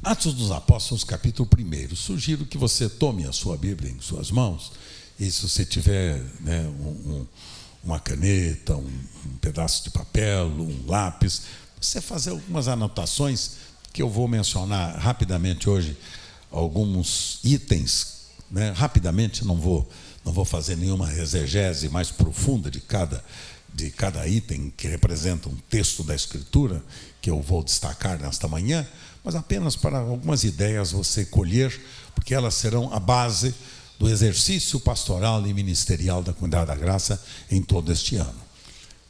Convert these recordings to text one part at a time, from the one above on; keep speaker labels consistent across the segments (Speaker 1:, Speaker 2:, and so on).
Speaker 1: Atos dos Apóstolos, capítulo 1. Sugiro que você tome a sua Bíblia em suas mãos, e se você tiver, né, uma caneta, um pedaço de papel, um lápis, você fazer algumas anotações, que eu vou mencionar rapidamente hoje, alguns itens, né? Rapidamente, não vou fazer nenhuma exegese mais profunda de cada item que representa um texto da Escritura, que eu vou destacar nesta manhã, mas apenas para algumas ideias você colher, porque elas serão a base do exercício pastoral e ministerial da Comunidade da Graça em todo este ano.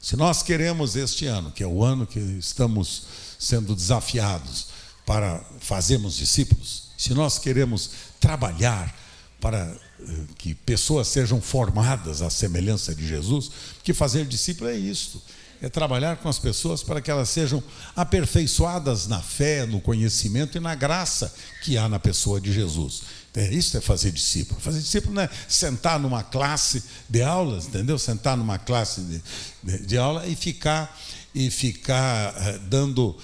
Speaker 1: Se nós queremos este ano, que é o ano que estamos sendo desafiados para fazermos discípulos, se nós queremos trabalhar para que pessoas sejam formadas à semelhança de Jesus, que fazer discípulo é isto, é trabalhar com as pessoas para que elas sejam aperfeiçoadas na fé, no conhecimento e na graça que há na pessoa de Jesus. Isso é fazer discípulo. Fazer discípulo não é sentar numa classe de aulas, entendeu? Sentar numa classe de aula e ficar dando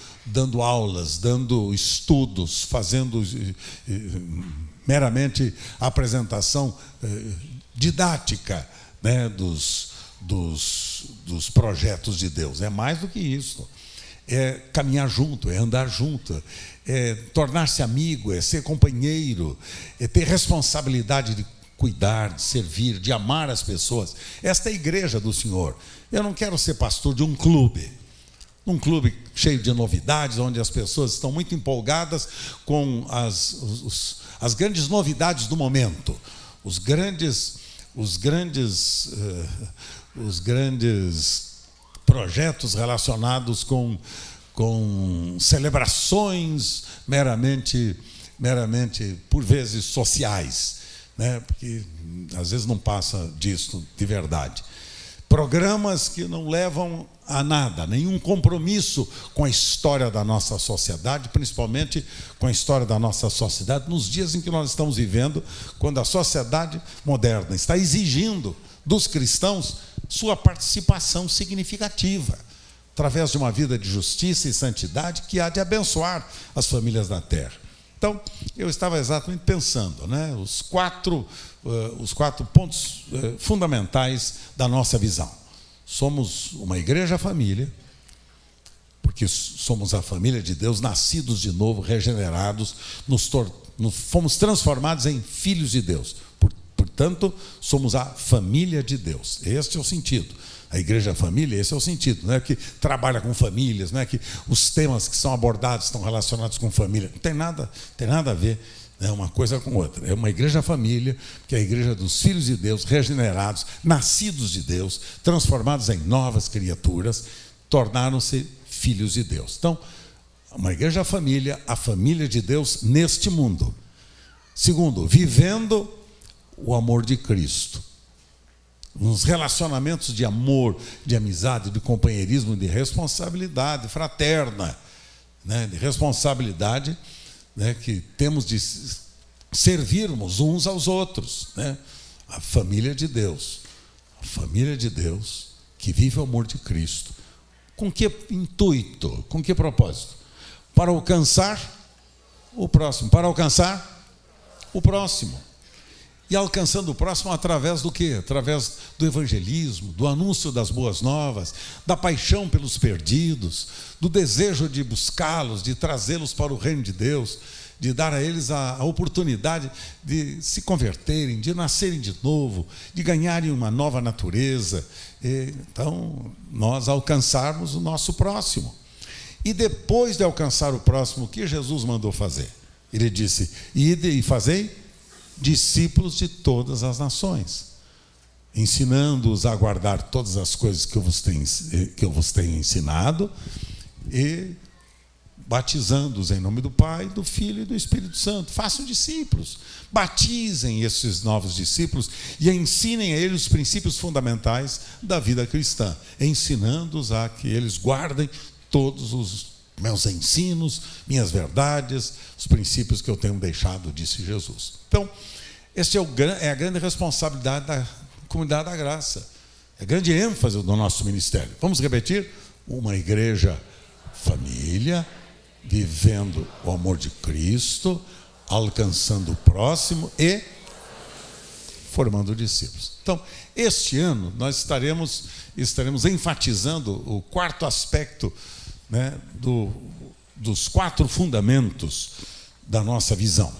Speaker 1: aulas, dando estudos, fazendo meramente a apresentação didática, né, dos projetos de Deus. É mais do que isso. É caminhar junto, é andar junto, é tornar-se amigo, é ser companheiro, é ter responsabilidade de cuidar, de servir, de amar as pessoas. Esta é a igreja do Senhor. Eu não quero ser pastor de um clube cheio de novidades, onde as pessoas estão muito empolgadas com as grandes novidades do momento, os grandes projetos relacionados com celebrações meramente por vezes sociais, né? Porque às vezes não passa disso de verdade. Programas que não levam a nada, nenhum compromisso com a história da nossa sociedade, principalmente com a história da nossa sociedade nos dias em que nós estamos vivendo, quando a sociedade moderna está exigindo dos cristãos sua participação significativa, através de uma vida de justiça e santidade que há de abençoar as famílias da terra. Então, eu estava exatamente pensando, né, os quatro pontos fundamentais da nossa visão. Somos uma igreja-família, porque somos a família de Deus, nascidos de novo, regenerados, fomos transformados em filhos de Deus. Portanto, somos a família de Deus. Este é o sentido. A igreja-família, esse é o sentido. Não é que trabalha com famílias, não é que os temas que são abordados estão relacionados com família. Não tem nada a ver, né, uma coisa com outra. É uma igreja-família, que é a igreja dos filhos de Deus, regenerados, nascidos de Deus, transformados em novas criaturas, tornaram-se filhos de Deus. Então, uma igreja-família, a família de Deus neste mundo. Segundo, vivendo o amor de Cristo. Uns relacionamentos de amor, de amizade, de companheirismo, de responsabilidade fraterna, né? De responsabilidade, né? Que temos de servirmos uns aos outros, né? A família de Deus que vive o amor de Cristo. Com que intuito? Com que propósito? Para alcançar o próximo. E alcançando o próximo através do quê? Através do evangelismo, do anúncio das boas novas, da paixão pelos perdidos, do desejo de buscá-los, de trazê-los para o reino de Deus, de dar a eles a oportunidade de se converterem, de nascerem de novo, de ganharem uma nova natureza. Então, nós alcançarmos o nosso próximo. E depois de alcançar o próximo, o que Jesus mandou fazer? Ele disse: ide e fazei discípulos de todas as nações, ensinando-os a guardar todas as coisas que eu vos tenho ensinado, e batizando-os em nome do Pai, do Filho e do Espírito Santo. Façam discípulos, batizem esses novos discípulos e ensinem a eles os princípios fundamentais da vida cristã, ensinando-os a que eles guardem todos os meus ensinos, minhas verdades, os princípios que eu tenho deixado, disse Jesus. Então, esta é a grande responsabilidade da Comunidade da Graça, é a grande ênfase do nosso ministério. Vamos repetir? Uma igreja família, vivendo o amor de Cristo, alcançando o próximo e formando discípulos. Então, este ano nós estaremos enfatizando o quarto aspecto, né, dos 4 fundamentos da nossa visão: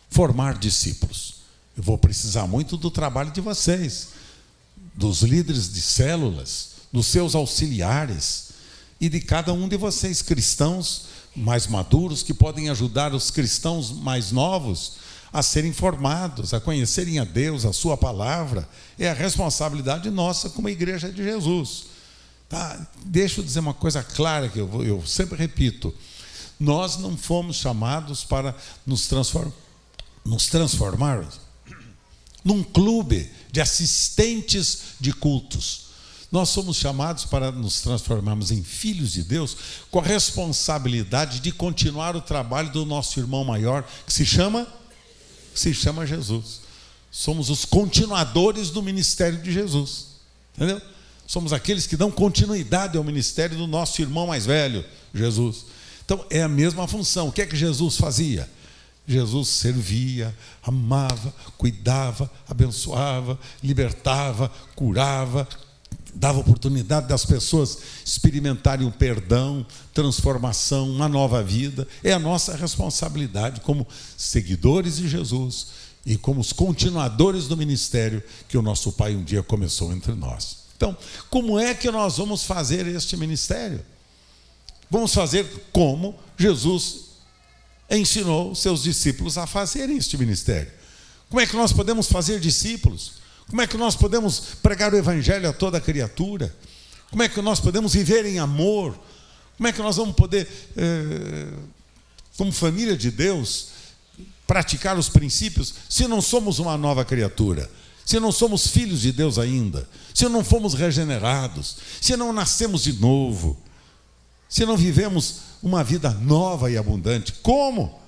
Speaker 1: formar discípulos. Eu vou precisar muito do trabalho de vocês, dos líderes de células, dos seus auxiliares e de cada um de vocês, cristãos mais maduros, que podem ajudar os cristãos mais novos a serem formados, a conhecerem a Deus, a sua palavra. É a responsabilidade nossa como igreja de Jesus. Tá? Deixa eu dizer uma coisa clara que eu sempre repito: nós não fomos chamados para nos transformar num clube de assistentes de cultos. Nós somos chamados para nos transformarmos em filhos de Deus, com a responsabilidade de continuar o trabalho do nosso irmão maior, que se chama Jesus. Somos os continuadores do ministério de Jesus, entendeu? Somos aqueles que dão continuidade ao ministério do nosso irmão mais velho, Jesus. Então, é a mesma função. O que é que Jesus fazia? Jesus servia, amava, cuidava, abençoava, libertava, curava, dava oportunidade das pessoas experimentarem o perdão, transformação, uma nova vida. É a nossa responsabilidade como seguidores de Jesus e como os continuadores do ministério que o nosso Pai um dia começou entre nós. Então, como é que nós vamos fazer este ministério? Vamos fazer como Jesus ensinou os seus discípulos a fazerem este ministério. Como é que nós podemos fazer discípulos? Como é que nós podemos pregar o evangelho a toda criatura? Como é que nós podemos viver em amor? Como é que nós vamos poder, como família de Deus, praticar os princípios, se não somos uma nova criatura, se não somos filhos de Deus ainda, se não fomos regenerados, se não nascemos de novo, se não vivemos uma vida nova e abundante? Como?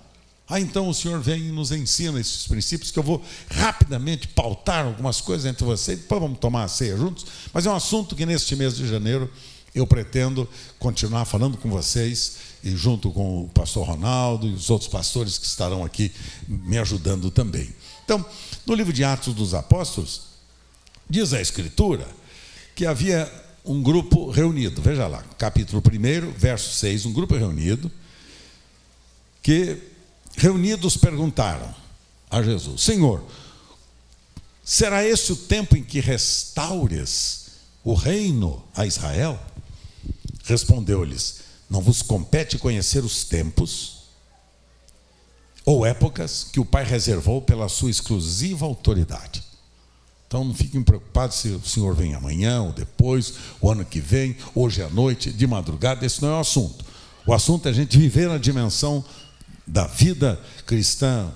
Speaker 1: Então o Senhor vem e nos ensina esses princípios, que eu vou rapidamente pautar algumas coisas entre vocês, depois vamos tomar a ceia juntos, mas é um assunto que neste mês de janeiro eu pretendo continuar falando com vocês, e junto com o pastor Ronaldo e os outros pastores que estarão aqui me ajudando também. Então, no livro de Atos dos Apóstolos, diz a Escritura que havia um grupo reunido. Veja lá, capítulo 1, verso 6, um grupo reunido, que reunidos perguntaram a Jesus: Senhor, será esse o tempo em que restaures o reino a Israel? Respondeu-lhes: não vos compete conhecer os tempos ou épocas que o Pai reservou pela sua exclusiva autoridade. Então não fiquem preocupados se o Senhor vem amanhã ou depois, o ano que vem, hoje à noite, de madrugada. Esse não é o assunto. O assunto é a gente viver na dimensão da vida cristã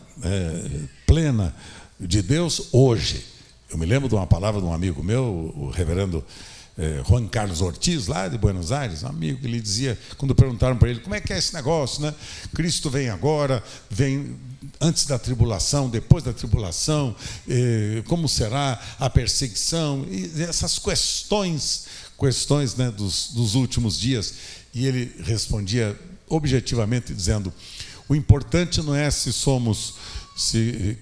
Speaker 1: plena de Deus hoje. Eu me lembro de uma palavra de um amigo meu, o reverendo Juan Carlos Ortiz, lá de Buenos Aires, um amigo, que lhe dizia, quando perguntaram para ele: como é que é esse negócio, né? Cristo vem agora, vem antes da tribulação, depois da tribulação, como será a perseguição, e essas questões, né, dos últimos dias. E ele respondia objetivamente dizendo: o importante não é se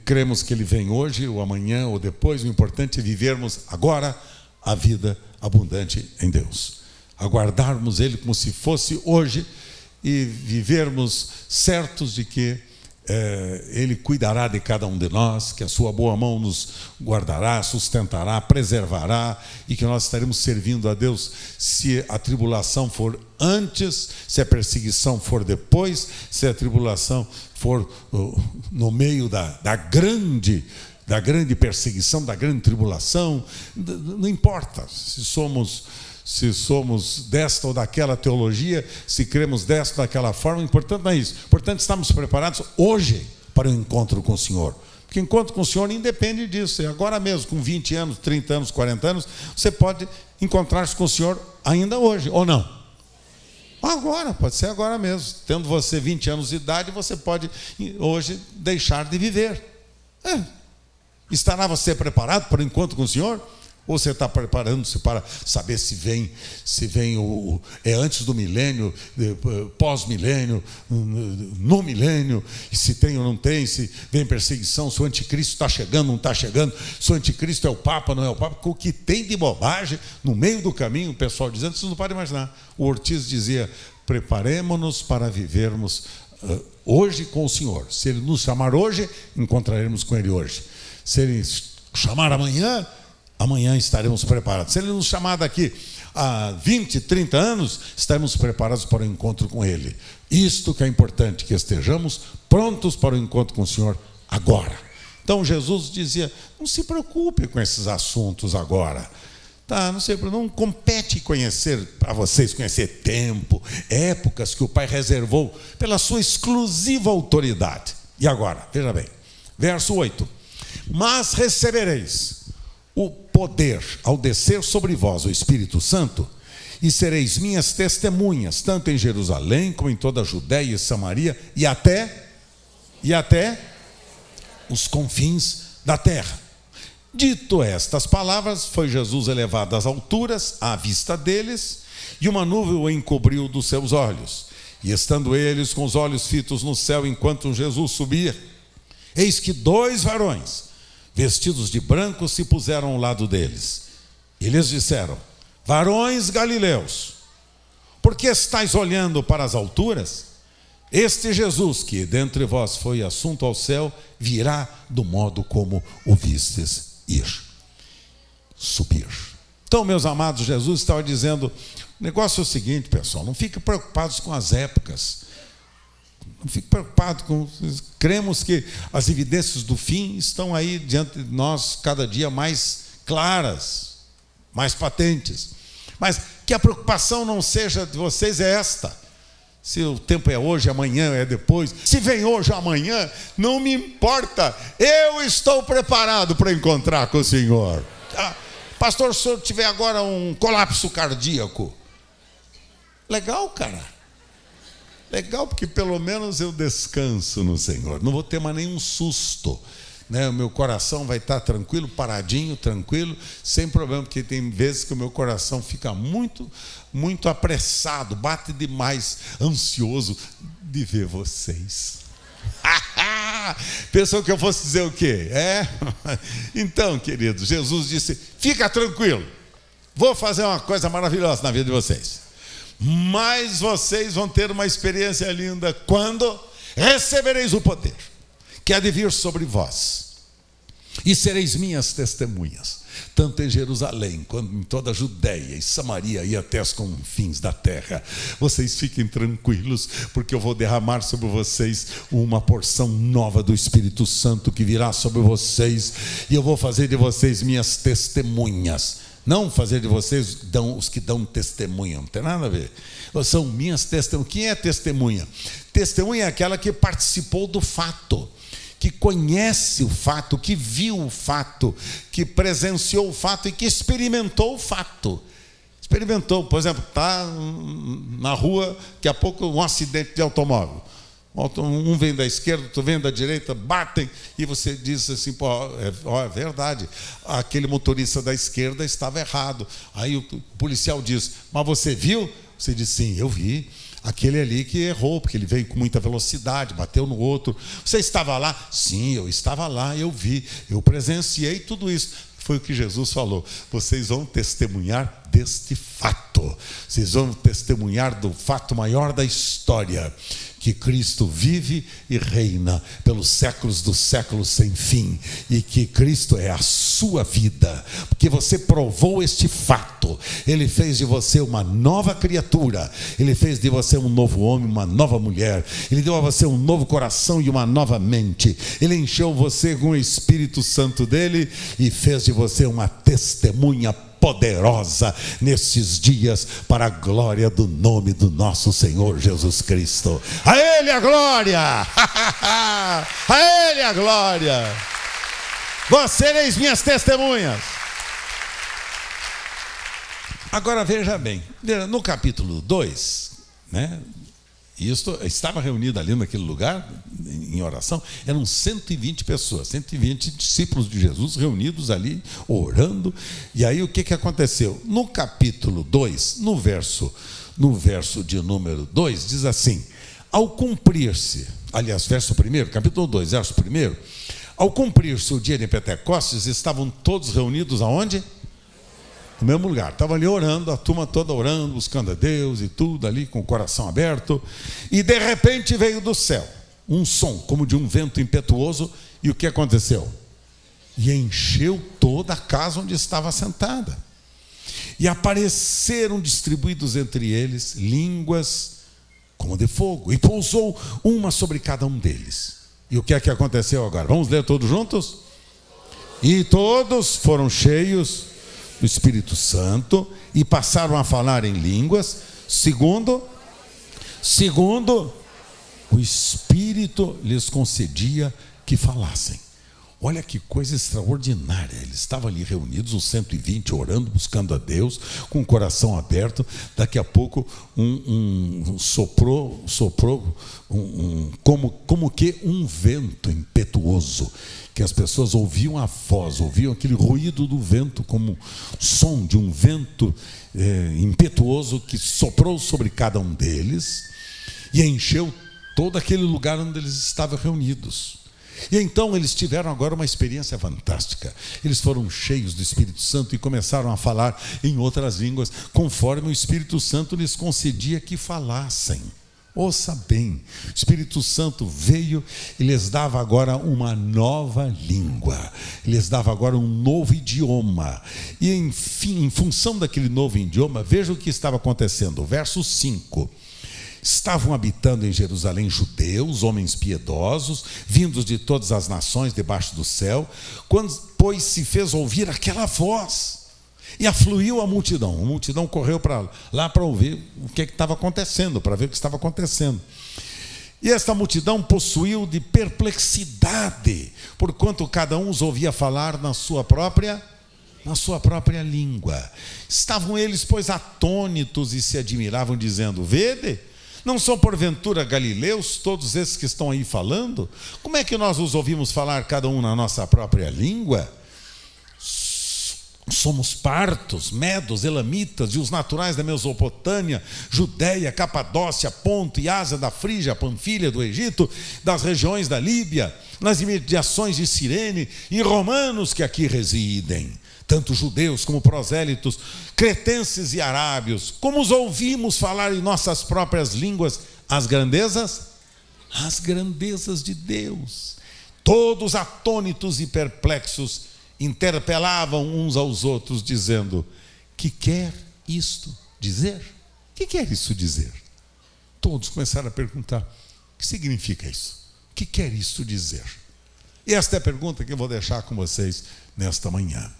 Speaker 1: cremos que ele vem hoje ou amanhã ou depois, o importante é vivermos agora a vida abundante em Deus, aguardarmos ele como se fosse hoje e vivermos certos de que ele cuidará de cada um de nós, que a sua boa mão nos guardará, sustentará, preservará, e que nós estaremos servindo a Deus se a tribulação for antes, se a perseguição for depois, se a tribulação for no meio da grande perseguição, da grande tribulação. Não importa se somos desta ou daquela teologia, se cremos desta ou daquela forma, o importante não é isso. O importante é estarmos preparados hoje para o encontro com o Senhor. Porque o encontro com o Senhor independe disso. E agora mesmo, com 20 anos, 30 anos, 40 anos, você pode encontrar-se com o Senhor ainda hoje, ou não? Agora, pode ser agora mesmo. Tendo você 20 anos de idade, você pode hoje deixar de viver. Estará você preparado para o encontro com o Senhor? Ou você está preparando-se para saber se vem é antes do milênio, pós-milênio, no milênio, e se tem ou não tem, se vem perseguição, se o anticristo está chegando, não está chegando, se o anticristo é o Papa, não é o Papa, o que tem de bobagem no meio do caminho, o pessoal dizendo, vocês não podem imaginar. O Ortiz dizia, preparemo-nos para vivermos hoje com o Senhor. Se Ele nos chamar hoje, encontraremos com Ele hoje. Se Ele chamar amanhã, amanhã estaremos preparados. Se Ele nos chamar daqui a 20, 30 anos, estaremos preparados para o encontro com Ele. Isto que é importante, que estejamos prontos para o encontro com o Senhor agora. Então Jesus dizia, não se preocupe com esses assuntos agora. Tá, não compete para vocês conhecer tempo, épocas que o Pai reservou pela sua exclusiva autoridade. E agora, veja bem, verso 8. Mas recebereis o poder ao descer sobre vós o Espírito Santo, e sereis minhas testemunhas, tanto em Jerusalém, como em toda a Judéia e Samaria, e até os confins da terra. Dito estas palavras, foi Jesus elevado às alturas, à vista deles, e uma nuvem o encobriu dos seus olhos. E estando eles com os olhos fitos no céu, enquanto Jesus subia, eis que 2 varões, vestidos de branco, se puseram ao lado deles. E lhes disseram, varões galileus, por que estáis olhando para as alturas? Este Jesus, que dentre vós foi assunto ao céu, virá do modo como o vistes subir. Então, meus amados, Jesus estava dizendo, o negócio é o seguinte, pessoal, não fiquem preocupados com as épocas. Não fique preocupado com... Cremos que as evidências do fim estão aí diante de nós cada dia mais claras, mais patentes. Mas que a preocupação não seja de vocês é esta. Se o tempo é hoje, amanhã é depois. Se vem hoje ou amanhã, não me importa. Eu estou preparado para encontrar com o Senhor. Pastor, se eu tiver agora um colapso cardíaco. Legal, cara. Legal, porque pelo menos eu descanso no Senhor. Não vou ter mais nenhum susto, né? O meu coração vai estar tranquilo, paradinho, tranquilo, sem problema, porque tem vezes que o meu coração fica muito, muito apressado, bate demais, ansioso de ver vocês. Pensou que eu fosse dizer o quê? Então, queridos, Jesus disse, fica tranquilo, vou fazer uma coisa maravilhosa na vida de vocês. Mas vocês vão ter uma experiência linda quando recebereis o poder que há de vir sobre vós, e sereis minhas testemunhas, tanto em Jerusalém, quanto em toda a Judéia e Samaria e até os confins da terra. Vocês fiquem tranquilos, porque eu vou derramar sobre vocês uma porção nova do Espírito Santo que virá sobre vocês, e eu vou fazer de vocês minhas testemunhas. Não fazer de vocês os que dão testemunha, não tem nada a ver. São minhas testemunhas. Quem é testemunha? Testemunha é aquela que participou do fato, que conhece o fato, que viu o fato, que presenciou o fato e que experimentou o fato. Experimentou, por exemplo, está na rua, daqui a pouco um acidente de automóvel. Um vem da esquerda, outro vem da direita, batem, e você diz assim, pô, é verdade, aquele motorista da esquerda estava errado. Aí o policial diz, mas você viu? Você diz, sim, eu vi. Aquele ali que errou, porque ele veio com muita velocidade, bateu no outro. Você estava lá? Sim, eu estava lá, eu vi, eu presenciei tudo isso. Foi o que Jesus falou. Vocês vão testemunhar deste fato. Vocês vão testemunhar do fato maior da história, que Cristo vive e reina pelos séculos dos séculos sem fim, e que Cristo é a sua vida, porque você provou este fato. Ele fez de você uma nova criatura, Ele fez de você um novo homem, uma nova mulher, Ele deu a você um novo coração e uma nova mente, Ele encheu você com o Espírito Santo dele e fez de você uma testemunha poderosa nesses dias, para a glória do nome do nosso Senhor Jesus Cristo. A Ele a glória! A Ele a glória! Vós sereis minhas testemunhas. Agora veja bem, no capítulo 2, né, E isto estava reunido ali naquele lugar, em oração, eram 120 pessoas, 120 discípulos de Jesus reunidos ali, orando. E aí o que aconteceu? No capítulo 2, no verso de número 2, diz assim: ao cumprir-se, aliás, verso 1, capítulo 2, verso 1, ao cumprir-se o dia de Pentecostes, estavam todos reunidos aonde? No mesmo lugar, estava ali orando, a turma toda orando, buscando a Deus e tudo ali, com o coração aberto, e de repente veio do céu um som, como de um vento impetuoso, e o que aconteceu? E encheu toda a casa onde estava sentada, e apareceram distribuídos entre eles línguas como de fogo, e pousou uma sobre cada um deles. E o que é que aconteceu agora? Vamos ler todos juntos? E todos foram cheios do Espírito Santo e passaram a falar em línguas, segundo o Espírito lhes concedia que falassem. Olha que coisa extraordinária. Eles estavam ali reunidos, os 120, orando, buscando a Deus, com o coração aberto. Daqui a pouco soprou como que um vento impetuoso, que as pessoas ouviam a voz, ouviam aquele ruído do vento, como som de um vento impetuoso que soprou sobre cada um deles e encheu todo aquele lugar onde eles estavam reunidos. E então eles tiveram agora uma experiência fantástica. Eles foram cheios do Espírito Santo e começaram a falar em outras línguas, conforme o Espírito Santo lhes concedia que falassem. Ouça bem, o Espírito Santo veio e lhes dava agora uma nova língua, lhes dava agora um novo idioma. E enfim, em função daquele novo idioma, veja o que estava acontecendo. Verso 5. Estavam habitando em Jerusalém judeus, homens piedosos, vindos de todas as nações debaixo do céu, quando, pois, se fez ouvir aquela voz, e afluiu a multidão correu para lá para ouvir o que estava acontecendo, para ver o que estava acontecendo. E esta multidão possuiu de perplexidade, porquanto cada um os ouvia falar na sua própria língua. Estavam eles, pois, atônitos e se admiravam, dizendo: vede, não são porventura galileus todos esses que estão aí falando? Como é que nós os ouvimos falar cada um na nossa própria língua? Somos partos, medos, elamitas e os naturais da Mesopotâmia, Judéia, Capadócia, Ponto e Ásia, da Frígia, Panfilha, do Egito, das regiões da Líbia, nas imediações de Cirene, e romanos que aqui residem, tanto judeus como prosélitos, cretenses e arábios. Como os ouvimos falar em nossas próprias línguas as grandezas de Deus. Todos atônitos e perplexos interpelavam uns aos outros, dizendo: que quer isto dizer? Que quer isso dizer? Todos começaram a perguntar: o que significa isso? O que quer isso dizer? E esta é a pergunta que eu vou deixar com vocês nesta manhã.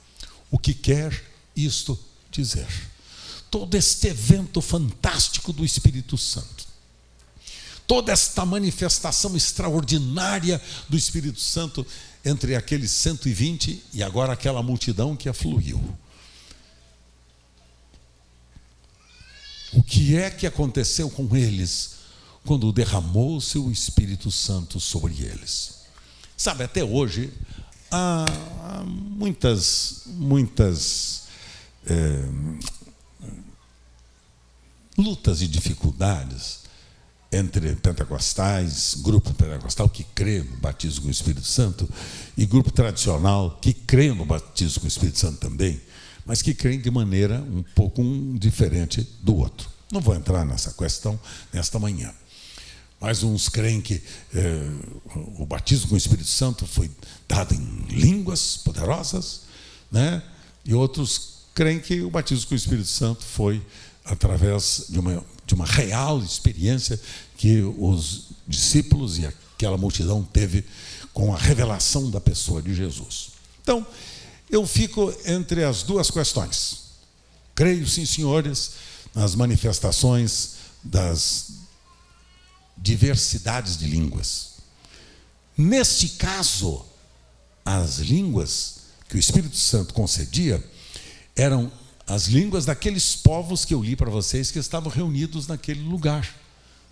Speaker 1: O que quer isto dizer? Todo este evento fantástico do Espírito Santo, toda esta manifestação extraordinária do Espírito Santo entre aqueles 120 e agora aquela multidão que afluiu. O que é que aconteceu com eles quando derramou-se o Espírito Santo sobre eles? Sabe, até hoje há muitas lutas e dificuldades entre pentecostais, grupo pentecostal que crê no batismo com o Espírito Santo, e grupo tradicional que crê no batismo com o Espírito Santo também, mas que creem de maneira um pouco diferente do outro. Não vou entrar nessa questão nesta manhã. Mas uns creem que o batismo com o Espírito Santo foi dado em línguas poderosas, né? E outros creem que o batismo com o Espírito Santo foi através de uma real experiência que os discípulos e aquela multidão teve com a revelação da pessoa de Jesus. Então, eu fico entre as duas questões. Creio, sim, senhores, nas manifestações das diversidades de línguas. Neste caso, as línguas que o Espírito Santo concedia eram as línguas daqueles povos que eu li para vocês que estavam reunidos naquele lugar,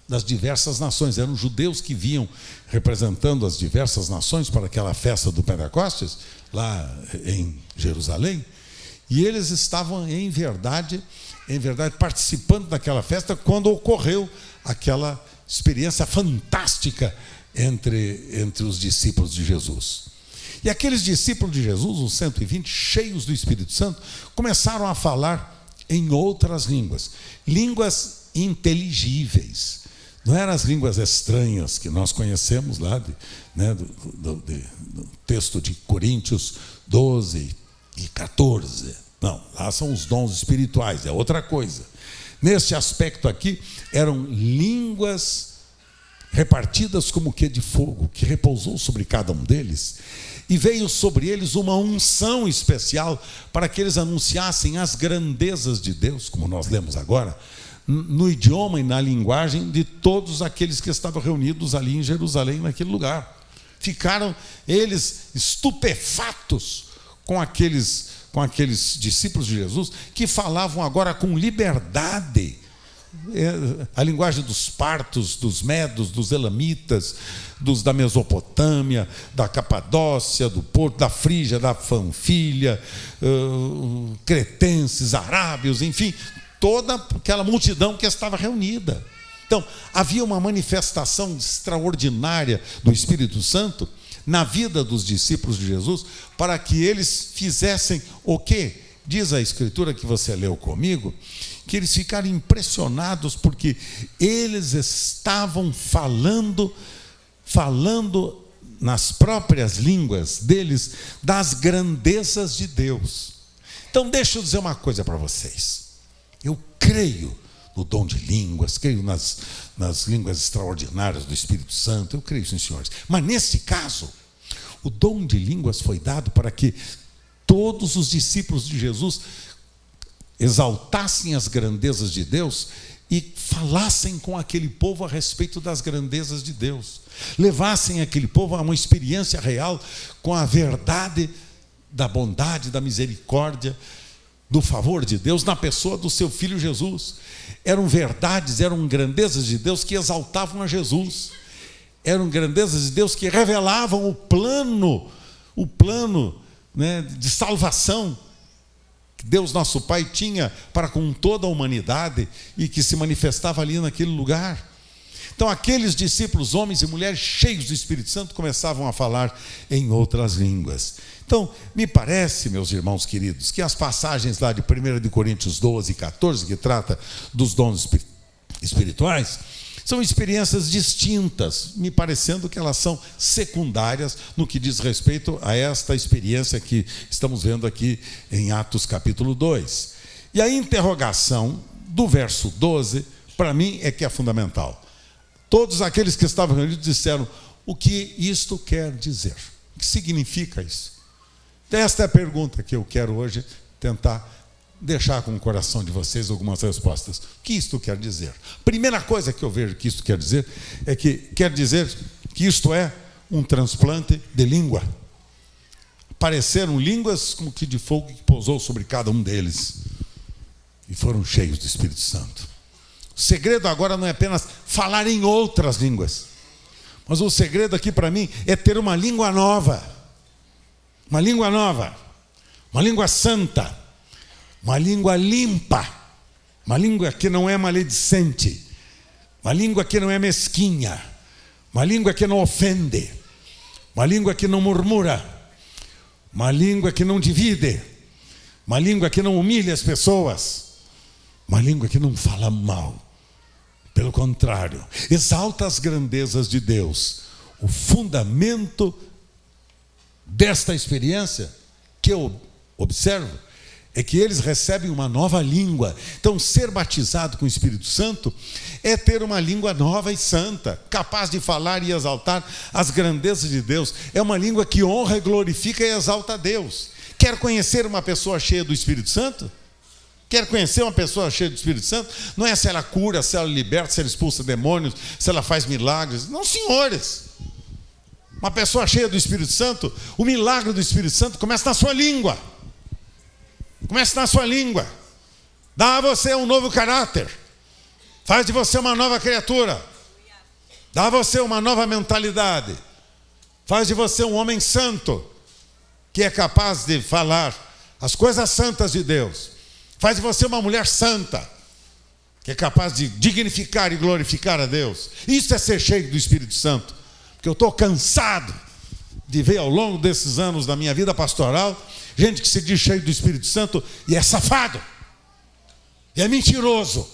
Speaker 1: das diversas nações. Eram judeus que vinham representando as diversas nações para aquela festa do Pentecostes, lá em Jerusalém. E eles estavam, em verdade, participando daquela festa quando ocorreu aquela experiência fantástica entre os discípulos de Jesus. E aqueles discípulos de Jesus, os 120, cheios do Espírito Santo, começaram a falar em outras línguas, línguas inteligíveis. Não eram as línguas estranhas que nós conhecemos lá do texto de Coríntios 12 e 14. Não, lá são os dons espirituais, é outra coisa. Neste aspecto aqui, eram línguas repartidas como que de fogo, que repousou sobre cada um deles, e veio sobre eles uma unção especial para que eles anunciassem as grandezas de Deus, como nós lemos agora, no idioma e na linguagem de todos aqueles que estavam reunidos ali em Jerusalém, naquele lugar. Ficaram eles estupefatos com aqueles discípulos de Jesus, que falavam agora com liberdade a linguagem dos partos, dos medos, dos elamitas, dos da Mesopotâmia, da Capadócia, do Ponto, da Frígia, da Panfilha, cretenses, arábios, enfim, toda aquela multidão que estava reunida. Então, havia uma manifestação extraordinária do Espírito Santo na vida dos discípulos de Jesus, para que eles fizessem o quê? Diz a Escritura que você leu comigo, que eles ficaram impressionados porque eles estavam falando nas próprias línguas deles das grandezas de Deus. Então deixa eu dizer uma coisa para vocês. Eu creio no dom de línguas, creio nas línguas extraordinárias do Espírito Santo, eu creio, sim, senhores. Mas nesse caso, o dom de línguas foi dado para que todos os discípulos de Jesus exaltassem as grandezas de Deus e falassem com aquele povo a respeito das grandezas de Deus, levassem aquele povo a uma experiência real com a verdade da bondade, da misericórdia, do favor de Deus na pessoa do seu Filho Jesus. Eram verdades, eram grandezas de Deus que exaltavam a Jesus, eram grandezas de Deus que revelavam o plano de salvação que Deus nosso Pai tinha para com toda a humanidade e que se manifestava ali naquele lugar. Então aqueles discípulos, homens e mulheres cheios do Espírito Santo, começavam a falar em outras línguas. Então, me parece, meus irmãos queridos, que as passagens lá de 1 de Coríntios 12 e 14, que trata dos dons espirituais, são experiências distintas, me parecendo que elas são secundárias no que diz respeito a esta experiência que estamos vendo aqui em Atos capítulo 2. E a interrogação do verso 12, para mim, é que é fundamental. Todos aqueles que estavam reunidos disseram: o que isto quer dizer? O que significa isso? Esta é a pergunta que eu quero hoje tentar deixar com o coração de vocês algumas respostas. O que isto quer dizer? Primeira coisa que eu vejo que isto quer dizer é que quer dizer que isto é um transplante de língua. Apareceram línguas como que de fogo que pousou sobre cada um deles e foram cheios do Espírito Santo. O segredo agora não é apenas falar em outras línguas, mas o segredo aqui para mim é ter uma língua nova, uma língua santa, uma língua limpa, uma língua que não é maledicente, uma língua que não é mesquinha, uma língua que não ofende, uma língua que não murmura, uma língua que não divide, uma língua que não humilha as pessoas, uma língua que não fala mal. Pelo contrário, exalta as grandezas de Deus. O fundamento desta experiência que eu observo é que eles recebem uma nova língua. Então, ser batizado com o Espírito Santo é ter uma língua nova e santa, capaz de falar e exaltar as grandezas de Deus. É uma língua que honra, glorifica e exalta a Deus. Quer conhecer uma pessoa cheia do Espírito Santo? Quer conhecer uma pessoa cheia do Espírito Santo? Não é se ela cura, se ela liberta, se ela expulsa demônios, se ela faz milagres. Não, senhores. Uma pessoa cheia do Espírito Santo, o milagre do Espírito Santo começa na sua língua. Começa na sua língua. Dá a você um novo caráter. Faz de você uma nova criatura. dá a você uma nova mentalidade, faz de você um homem santo, que é capaz de falar as coisas santas de Deus, faz de você uma mulher santa, que é capaz de dignificar e glorificar a Deus. Isso é ser cheio do Espírito Santo, porque eu estou cansado de ver ao longo desses anos da minha vida pastoral, gente que se diz cheio do Espírito Santo e é safado, e é mentiroso,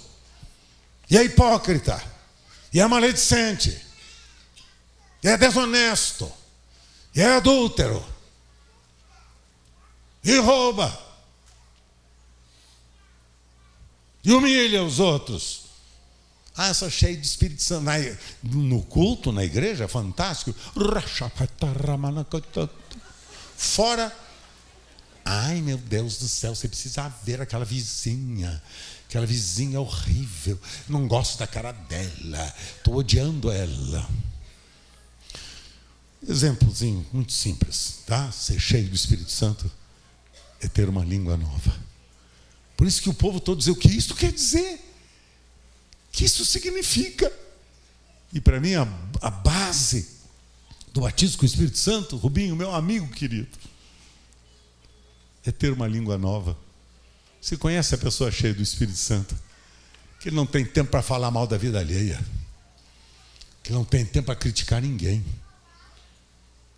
Speaker 1: e é hipócrita, e é maledicente, e é desonesto, e é adúltero, e rouba, e humilha os outros. Eu sou cheio de Espírito Santo. No culto, na igreja, é fantástico. Fora, ai meu Deus do céu, você precisa ver aquela vizinha. Aquela vizinha horrível. Não gosto da cara dela. Estou odiando ela. Exemplozinho muito simples, tá? Ser cheio do Espírito Santo é ter uma língua nova. Por isso que o povo todo diz: o que isso quer dizer? O que isso significa? E para mim a base do batismo com o Espírito Santo, Rubinho, meu amigo querido, é ter uma língua nova. Você conhece a pessoa cheia do Espírito Santo, que não tem tempo para falar mal da vida alheia, que não tem tempo para criticar ninguém,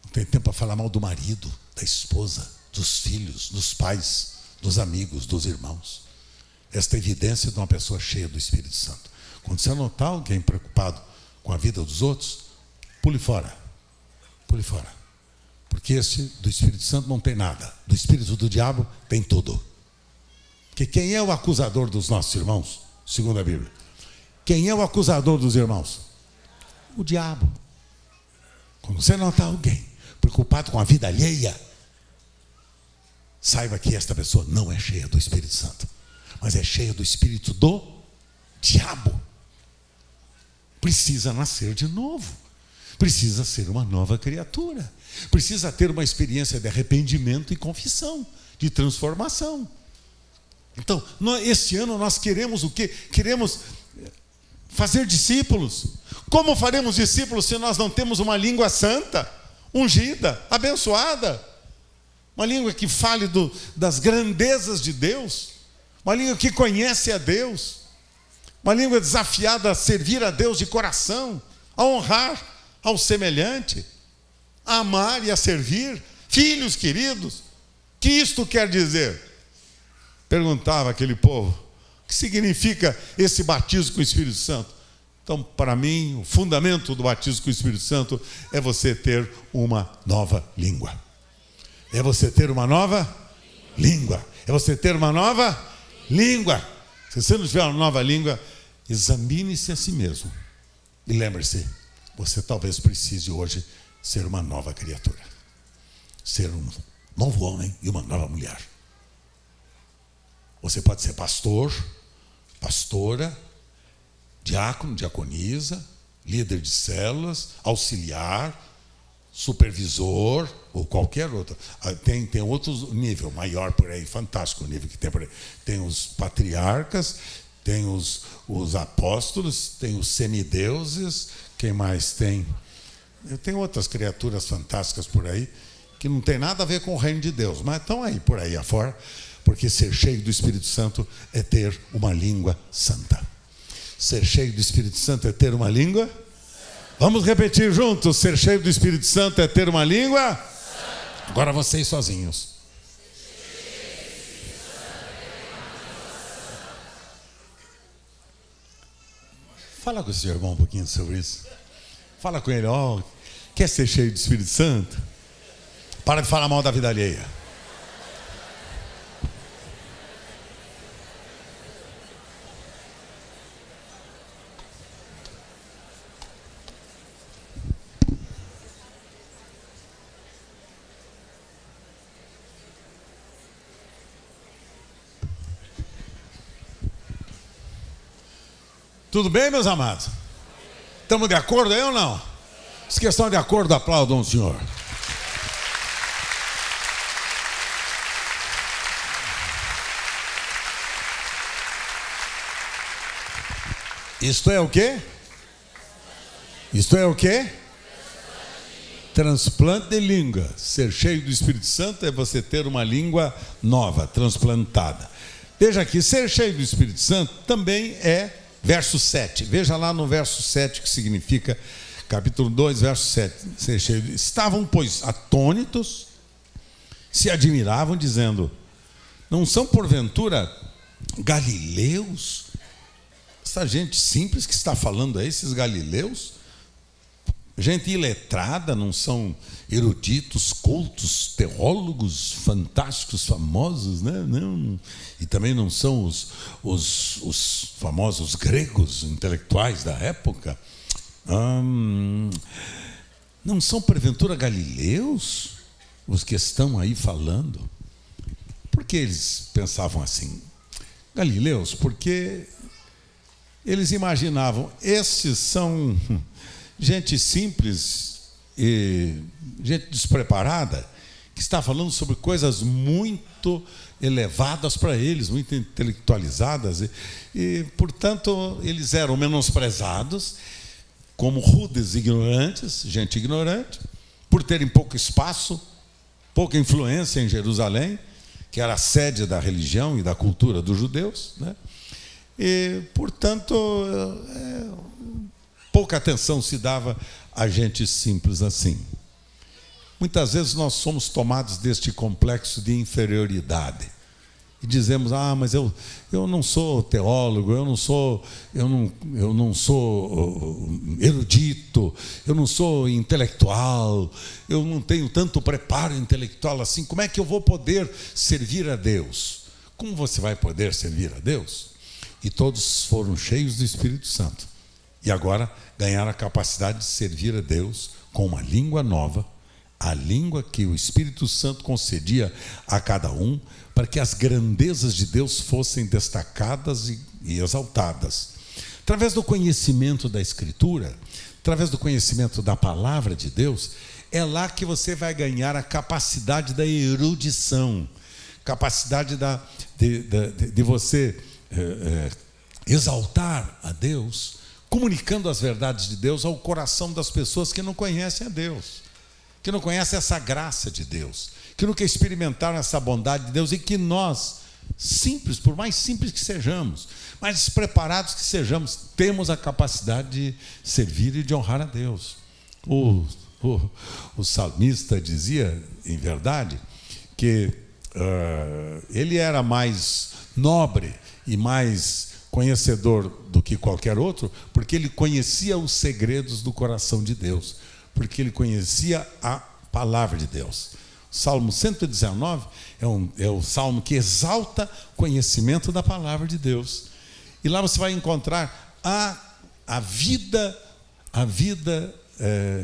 Speaker 1: não tem tempo para falar mal do marido, da esposa, dos filhos, dos pais, dos amigos, dos irmãos. Esta é a evidência de uma pessoa cheia do Espírito Santo. Quando você notar alguém preocupado com a vida dos outros, pule fora. Pule fora. Porque esse do Espírito Santo não tem nada. Do espírito do diabo tem tudo. Porque quem é o acusador dos nossos irmãos? Segundo a Bíblia. Quem é o acusador dos irmãos? O diabo. Quando você notar alguém preocupado com a vida alheia, saiba que esta pessoa não é cheia do Espírito Santo, mas é cheia do espírito do diabo. Precisa nascer de novo, precisa ser uma nova criatura, precisa ter uma experiência de arrependimento e confissão, de transformação. Então, este ano nós queremos o quê? Queremos fazer discípulos. Como faremos discípulos se nós não temos uma língua santa, ungida, abençoada? Uma língua que fale das grandezas de Deus, uma língua que conhece a Deus, uma língua desafiada a servir a Deus de coração, a honrar ao semelhante, a amar e a servir. Filhos queridos, o que isto quer dizer? Perguntava aquele povo: o que significa esse batismo com o Espírito Santo? Então, para mim, o fundamento do batismo com o Espírito Santo é você ter uma nova língua. É você ter uma nova língua. É você ter uma nova língua. Se você não tiver uma nova língua, examine-se a si mesmo. E lembre-se, você talvez precise hoje ser uma nova criatura. Ser um novo homem e uma nova mulher. Você pode ser pastor, pastora, diácono, diaconisa, líder de células, auxiliar, supervisor ou qualquer outro. Tem outros nível maior por aí, fantástico o nível que tem por aí. Tem os patriarcas, tem os apóstolos, tem os semideuses, quem mais tem? Tem outras criaturas fantásticas por aí que não tem nada a ver com o reino de Deus, mas estão aí por aí afora, porque ser cheio do Espírito Santo é ter uma língua santa. Ser cheio do Espírito Santo é ter uma língua. Vamos repetir juntos: ser cheio do Espírito Santo é ter uma língua. Agora vocês sozinhos. Fala com o seu irmão um pouquinho sobre isso. Fala com ele: quer ser cheio do Espírito Santo? Para de falar mal da vida alheia. Tudo bem, meus amados? Estamos de acordo aí ou não? Se questão de acordo, aplaudam o Senhor. Isto é o quê? Isto é o quê? Transplante de língua. Ser cheio do Espírito Santo é você ter uma língua nova, transplantada. Veja aqui, ser cheio do Espírito Santo também é verso 7. Veja lá no verso 7 que significa, capítulo 2, verso 7. Ser cheio. Estavam, pois, atônitos, se admiravam, dizendo: não são porventura galileus? Essa gente simples que está falando aí, esses galileus, gente iletrada, não são eruditos, cultos, teólogos fantásticos, famosos, né? Não, e também não são os famosos gregos intelectuais da época. Não são porventura galileus os que estão aí falando? Por que eles pensavam assim? Galileus, porque eles imaginavam, estes são gente simples e gente despreparada, que está falando sobre coisas muito elevadas para eles, muito intelectualizadas, e portanto, eles eram menosprezados como rudes ignorantes, gente ignorante, por terem pouco espaço, pouca influência em Jerusalém, que era a sede da religião e da cultura dos judeus, né? E, portanto, pouca atenção se dava a gente simples assim. Muitas vezes nós somos tomados deste complexo de inferioridade e dizemos: mas eu não sou teólogo, eu não sou erudito, eu não sou intelectual, eu não tenho tanto preparo intelectual assim, como é que eu vou poder servir a Deus? Como você vai poder servir a Deus? E todos foram cheios do Espírito Santo. E agora ganharam a capacidade de servir a Deus com uma língua nova, a língua que o Espírito Santo concedia a cada um, para que as grandezas de Deus fossem destacadas e exaltadas. Através do conhecimento da Escritura, através do conhecimento da palavra de Deus, é lá que você vai ganhar a capacidade da erudição, capacidade de você exaltar a Deus, comunicando as verdades de Deus ao coração das pessoas que não conhecem a Deus, que não conhecem essa graça de Deus, que nunca experimentaram essa bondade de Deus, e que nós, simples, por mais simples que sejamos, mais despreparados que sejamos, temos a capacidade de servir e de honrar a Deus. O salmista dizia, em verdade, que ele era mais nobre e mais conhecedor do que qualquer outro, porque ele conhecia os segredos do coração de Deus, porque ele conhecia a palavra de Deus. O Salmo 119 é o salmo que exalta o conhecimento da palavra de Deus. E lá você vai encontrar a vida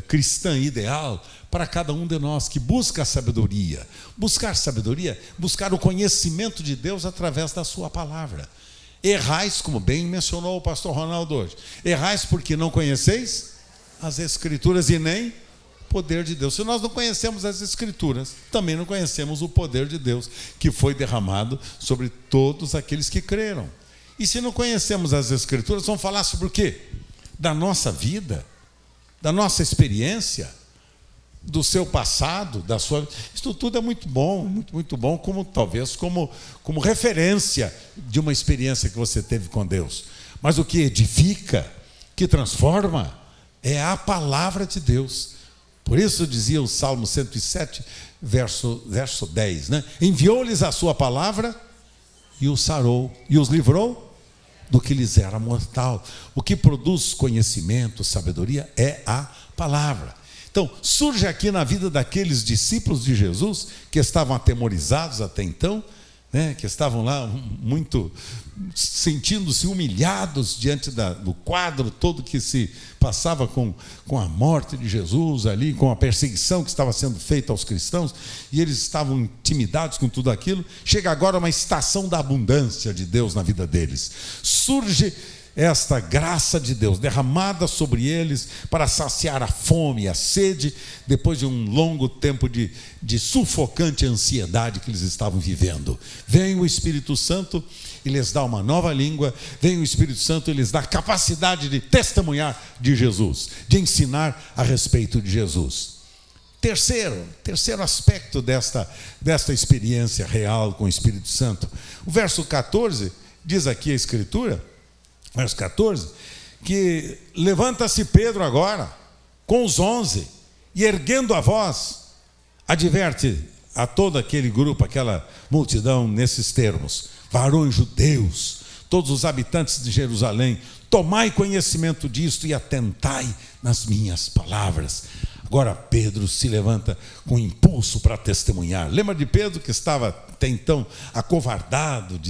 Speaker 1: cristã ideal para cada um de nós que busca a sabedoria. Buscar sabedoria, buscar o conhecimento de Deus através da sua palavra. Errais, como bem mencionou o pastor Ronaldo hoje, errais porque não conheceis as Escrituras e nem o poder de Deus. Se nós não conhecemos as Escrituras, também não conhecemos o poder de Deus que foi derramado sobre todos aqueles que creram. E se não conhecemos as Escrituras, vamos falar sobre o quê? Da nossa vida, da nossa experiência, do seu passado, da sua... Isso tudo é muito bom, muito bom, talvez como referência de uma experiência que você teve com Deus. Mas o que edifica, que transforma, é a palavra de Deus. Por isso dizia o Salmo 107, verso 10, né? Enviou-lhes a sua palavra e os sarou, e os livrou do que lhes era mortal. O que produz conhecimento, sabedoria, é a palavra. Então, surge aqui na vida daqueles discípulos de Jesus, que estavam atemorizados até então, né, que estavam lá muito sentindo-se humilhados diante do quadro todo que se passava com a morte de Jesus ali, com a perseguição que estava sendo feita aos cristãos, e eles estavam intimidados com tudo aquilo. Chega agora uma estação da abundância de Deus na vida deles. Surge esta graça de Deus derramada sobre eles para saciar a fome e a sede, depois de um longo tempo de sufocante ansiedade que eles estavam vivendo. Vem o Espírito Santo e lhes dá uma nova língua, vem o Espírito Santo e lhes dá capacidade de testemunhar de Jesus, de ensinar a respeito de Jesus. Terceiro aspecto desta experiência real com o Espírito Santo. O verso 14, diz aqui a Escritura, verso 14, que levanta-se Pedro agora, com os 11, e erguendo a voz, adverte a todo aquele grupo, aquela multidão, nesses termos: varões judeus, todos os habitantes de Jerusalém, tomai conhecimento disto e atentai nas minhas palavras. Agora Pedro se levanta com impulso para testemunhar. Lembra de Pedro, que estava até então acovardado,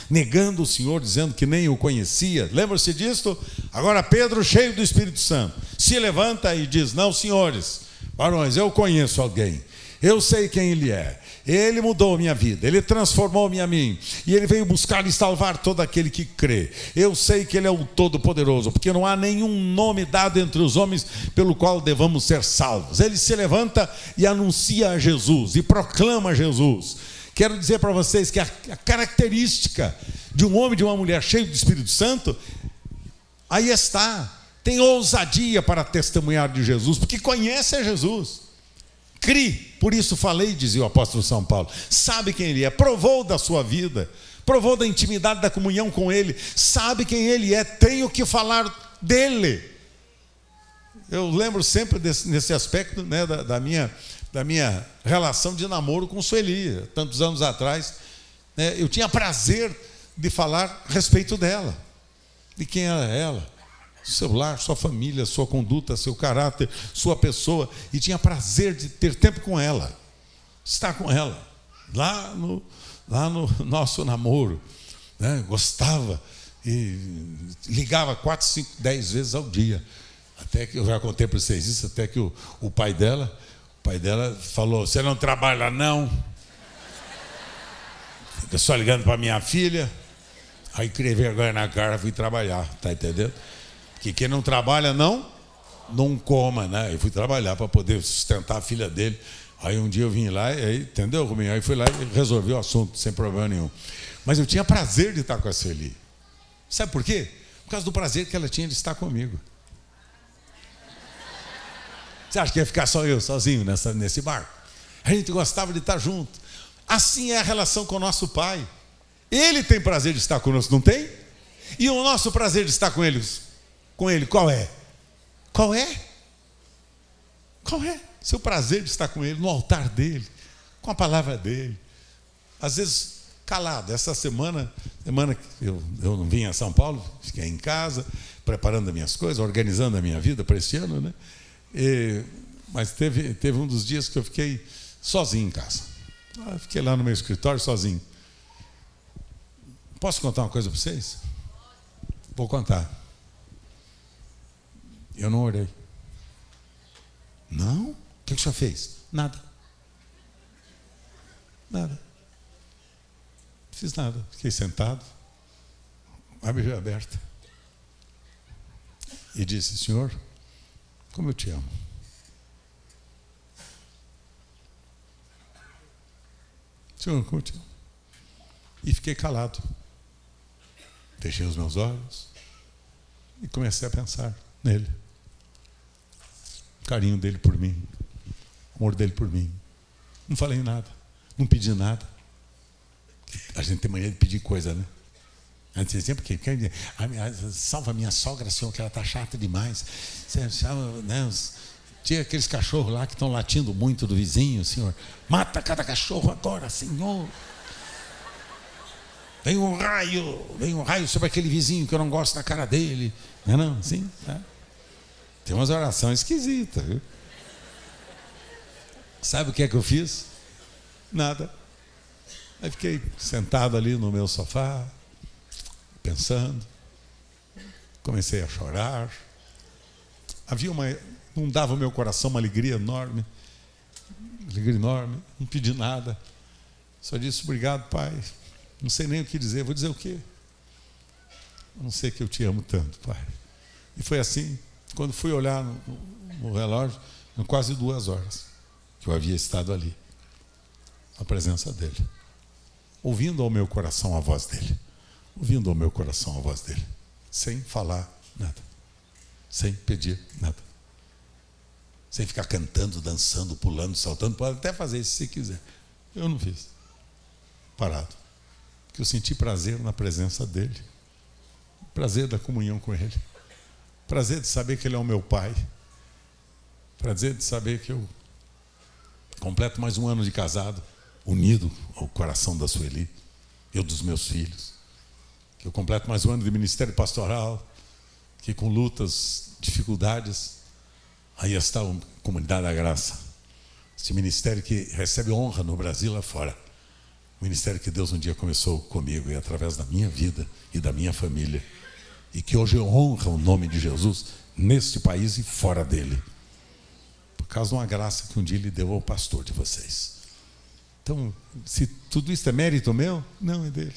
Speaker 1: negando o Senhor, dizendo que nem o conhecia? Lembra-se disto? Agora Pedro, cheio do Espírito Santo, se levanta e diz: não, senhores, varões, eu conheço alguém, eu sei quem ele é. Ele mudou minha vida, ele transformou-me a mim, e ele veio buscar e salvar todo aquele que crê. Eu sei que ele é o Todo-Poderoso, porque não há nenhum nome dado entre os homens pelo qual devamos ser salvos. Ele se levanta e anuncia a Jesus, e proclama Jesus. Quero dizer para vocês que a característica de um homem e de uma mulher cheio do Espírito Santo, aí está, tem ousadia para testemunhar de Jesus, porque conhece a Jesus. Cri, por isso falei, dizia o apóstolo São Paulo. Sabe quem ele é, provou da sua vida, provou da intimidade, da comunhão com ele, sabe quem ele é, tem o que falar dele. Eu lembro sempre nesse aspecto, né, da minha relação de namoro com Sueli, tantos anos atrás, né, eu tinha prazer de falar a respeito dela, de quem era ela, seu lar, sua família, sua conduta, seu caráter, sua pessoa, e tinha prazer de ter tempo com ela, estar com ela, lá no nosso namoro, né? Gostava, e ligava 4, 5, 10 vezes ao dia, até que eu já contei para vocês isso, até que o pai dela falou: você não trabalha não? Fica só ligando para minha filha. Aí criei vergonha na cara, fui trabalhar, tá entendendo? Que quem não trabalha não coma, né? Eu fui trabalhar para poder sustentar a filha dele. Aí um dia eu vim lá, e aí, entendeu, Rubinho? Aí fui lá e resolvi o assunto sem problema nenhum. Mas eu tinha prazer de estar com a Sueli. Sabe por quê? Por causa do prazer que ela tinha de estar comigo. Você acha que ia ficar só eu, sozinho, nesse barco? A gente gostava de estar junto. Assim é a relação com o nosso Pai. Ele tem prazer de estar conosco, não tem? E o nosso prazer de estar com ele, qual é? Qual é? Qual é? Seu prazer de estar com ele, no altar dele, com a palavra dele. Às vezes calado. Essa semana que eu não vim a São Paulo, fiquei em casa, preparando as minhas coisas, organizando a minha vida para esse ano, né? Mas teve um dos dias que eu fiquei sozinho em casa. Eu fiquei lá no meu escritório sozinho. Posso contar uma coisa para vocês? Vou contar. Eu não orei. Não? O que o senhor fez? Nada. Nada. Não fiz nada. Fiquei sentado, a Bíblia aberta, e disse: Senhor, como eu te amo. Senhor, como eu te amo. E fiquei calado. Fechei os meus olhos e comecei a pensar nele. O carinho dele por mim, o amor dele por mim. Não falei nada, não pedi nada. A gente tem mania de pedir coisa, né? A gente sempre quer, salva a minha sogra, Senhor, que ela está chata demais. Né? Tinha aqueles cachorros lá que estão latindo muito do vizinho, Senhor. Mata cada cachorro agora, Senhor. Vem um raio sobre aquele vizinho que eu não gosto da cara dele. Não é não? Sim, tá? Tem umas orações esquisitas, viu? Sabe o que é que eu fiz? Nada. Aí fiquei sentado ali no meu sofá, pensando. Comecei a chorar. Não dava ao meu coração uma alegria enorme. Não pedi nada. Só disse: obrigado, Pai. Não sei nem o que dizer. Vou dizer o quê? a não ser que eu te amo tanto, Pai. E foi assim, quando fui olhar no relógio, em quase 2 horas que eu havia estado ali, na presença dele, ouvindo ao meu coração a voz dele, ouvindo ao meu coração a voz dele, sem falar nada, sem pedir nada, sem ficar cantando, dançando, pulando, saltando. Pode até fazer isso se quiser. Eu não fiz. Parado. Porque eu senti prazer na presença dele, prazer da comunhão com ele, prazer de saber que ele é o meu pai, prazer de saber que eu completo mais 1 ano de casado, unido ao coração da Sueli, eu dos meus filhos, que eu completo mais 1 ano de ministério pastoral, que com lutas, dificuldades, aí está a Comunidade da Graça, esse ministério que recebe honra no Brasil e lá fora, o ministério que Deus um dia começou comigo e através da minha vida e da minha família, e que hoje honra o nome de Jesus neste país e fora dele, por causa de uma graça que um dia ele deu ao pastor de vocês. Então, se tudo isso é mérito meu, não é dele.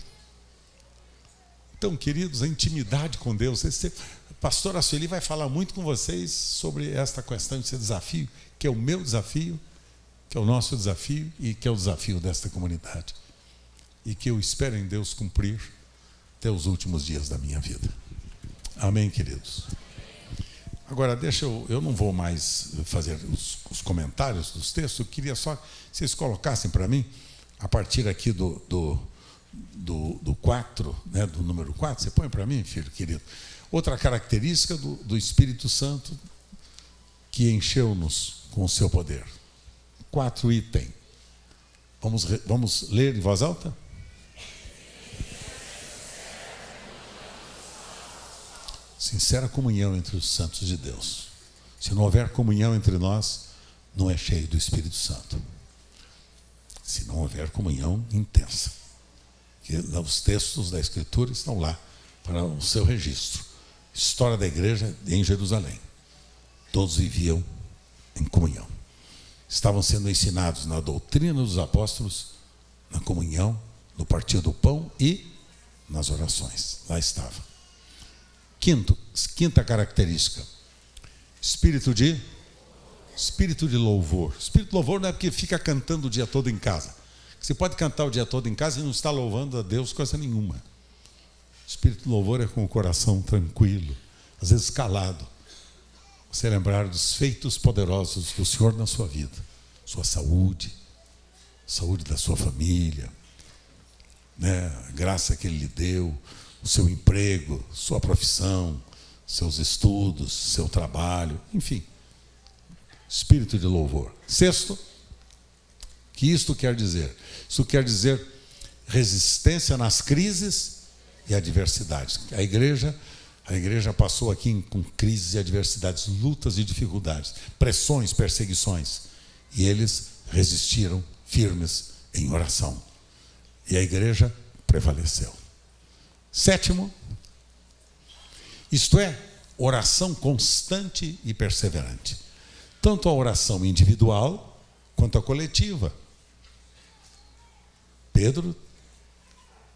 Speaker 1: Então, queridos, a intimidade com Deus, a pastora Sueli vai falar muito com vocês sobre esta questão, esse desafio, que é o meu desafio, que é o nosso desafio e que é o desafio desta comunidade. E que eu espero em Deus cumprir até os últimos dias da minha vida. Amém, queridos? Agora, eu não vou mais fazer os comentários dos textos, eu queria só que vocês colocassem para mim, a partir aqui do 4, né, do número 4, você põe para mim, filho querido, outra característica do Espírito Santo que encheu-nos com o seu poder. 4 itens. Vamos ler em voz alta? Sincera comunhão entre os santos de Deus. Se não houver comunhão entre nós, não é cheio do Espírito Santo. Se não houver comunhão intensa. Que os textos da Escritura estão lá para o seu registro. História da igreja em Jerusalém. Todos viviam em comunhão. Estavam sendo ensinados na doutrina dos apóstolos, na comunhão, no partir do pão e nas orações. Lá estava. Quinta característica, espírito de louvor. Espírito de louvor não é porque fica cantando o dia todo em casa. Você pode cantar o dia todo em casa e não está louvando a Deus coisa nenhuma. Espírito de louvor é com o coração tranquilo, às vezes calado. Você lembrar dos feitos poderosos do Senhor na sua vida, sua saúde, saúde da sua família, né? A graça que Ele lhe deu, o seu emprego, sua profissão, seus estudos, seu trabalho, enfim. Espírito de louvor. Sexto, que isto quer dizer? Isso quer dizer resistência nas crises e adversidades. A igreja passou aqui com crises e adversidades, lutas e dificuldades, pressões, perseguições. E eles resistiram firmes em oração. E a igreja prevaleceu. Sétimo, isto é, oração constante e perseverante. Tanto a oração individual quanto a coletiva. Pedro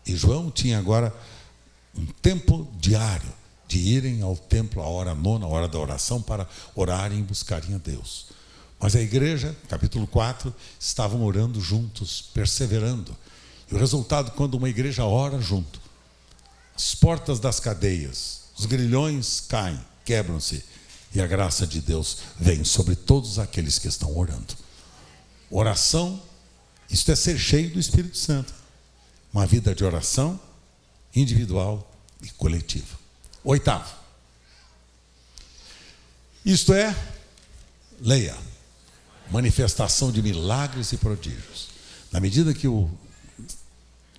Speaker 1: e João tinham agora um tempo diário de irem ao templo à hora nona, a hora da oração, para orarem e buscarem a Deus. Mas a igreja, capítulo 4, estavam orando juntos, perseverando. E o resultado, quando uma igreja ora junto, as portas das cadeias, os grilhões caem, quebram-se, e a graça de Deus vem sobre todos aqueles que estão orando. Oração, isto é ser cheio do Espírito Santo. Uma vida de oração individual e coletiva. Oitavo, isto é, leia, manifestação de milagres e prodígios. Na medida que o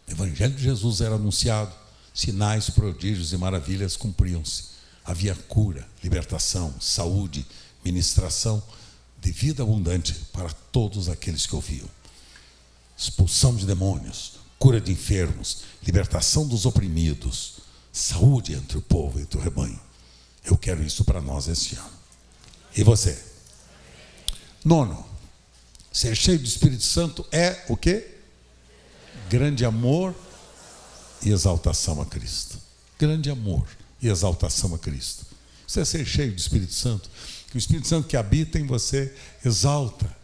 Speaker 1: Evangelho de Jesus era anunciado, sinais, prodígios e maravilhas cumpriam-se. Havia cura, libertação, saúde, ministração de vida abundante para todos aqueles que ouviam. Expulsão de demônios, cura de enfermos, libertação dos oprimidos, saúde entre o povo, entre o rebanho. Eu quero isso para nós este ano. E você? Nono, ser cheio do Espírito Santo é o quê? Grande amor e exaltação a Cristo. grande amor e exaltação a Cristo. Isso é ser cheio do Espírito Santo. Que o Espírito Santo que habita em você exalta,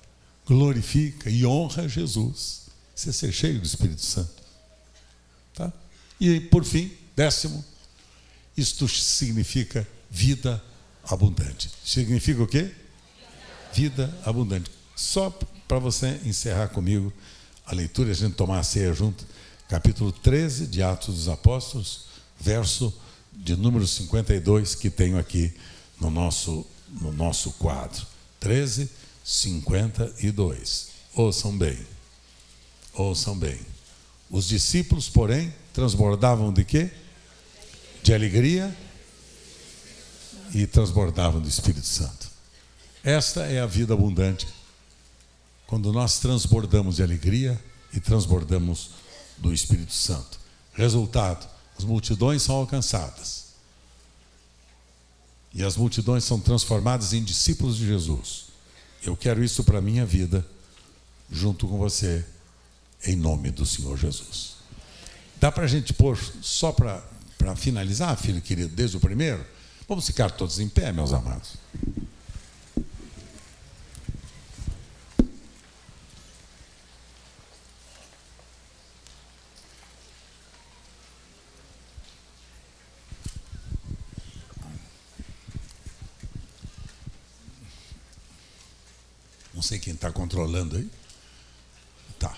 Speaker 1: glorifica e honra Jesus. Isso é ser cheio do Espírito Santo. Tá? E por fim, 10º, isto significa vida abundante. Significa o quê? Vida abundante. Só para você encerrar comigo a leitura, a gente tomar a ceia junto, capítulo 13 de Atos dos Apóstolos, verso de número 52, que tenho aqui no nosso quadro. 13, 52. Ouçam bem. Ouçam bem. Os discípulos, porém, transbordavam de quê? De alegria e transbordavam do Espírito Santo. Esta é a vida abundante. Quando nós transbordamos de alegria e transbordamos do Espírito Santo. Resultado, as multidões são alcançadas. E as multidões são transformadas em discípulos de Jesus. Eu quero isso para a minha vida, junto com você, em nome do Senhor Jesus. Dá para a gente pôr, só para finalizar, filho querido, desde o primeiro? Vamos ficar todos em pé, meus amados. Não sei quem está controlando aí. Tá.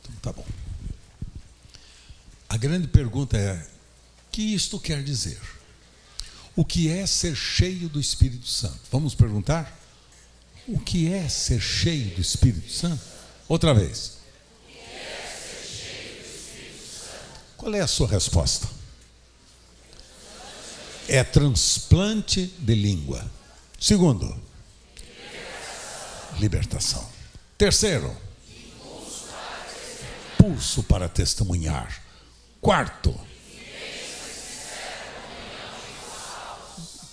Speaker 1: Então tá bom. A grande pergunta é: o que isto quer dizer? O que é ser cheio do Espírito Santo? Vamos perguntar? O que é ser cheio do Espírito Santo? Outra vez. O que é ser cheio do Espírito Santo? Qual é a sua resposta? É transplante de língua. Segundo, libertação. Terceiro, pulso para testemunhar. Quarto,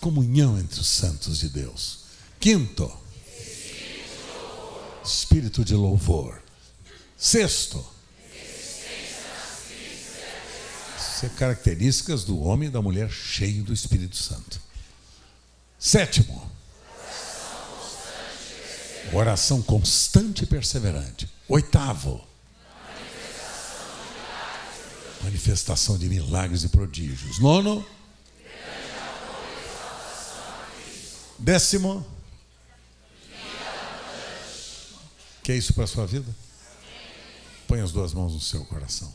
Speaker 1: comunhão entre os santos de Deus. Quinto, espírito de louvor. Sexto, isso é características do homem e da mulher cheio do Espírito Santo. Sétimo, oração constante e perseverante. Oitavo, manifestação de milagres e prodígios. Nono, décimo, que é isso para a sua vida? Põe as duas mãos no seu coração.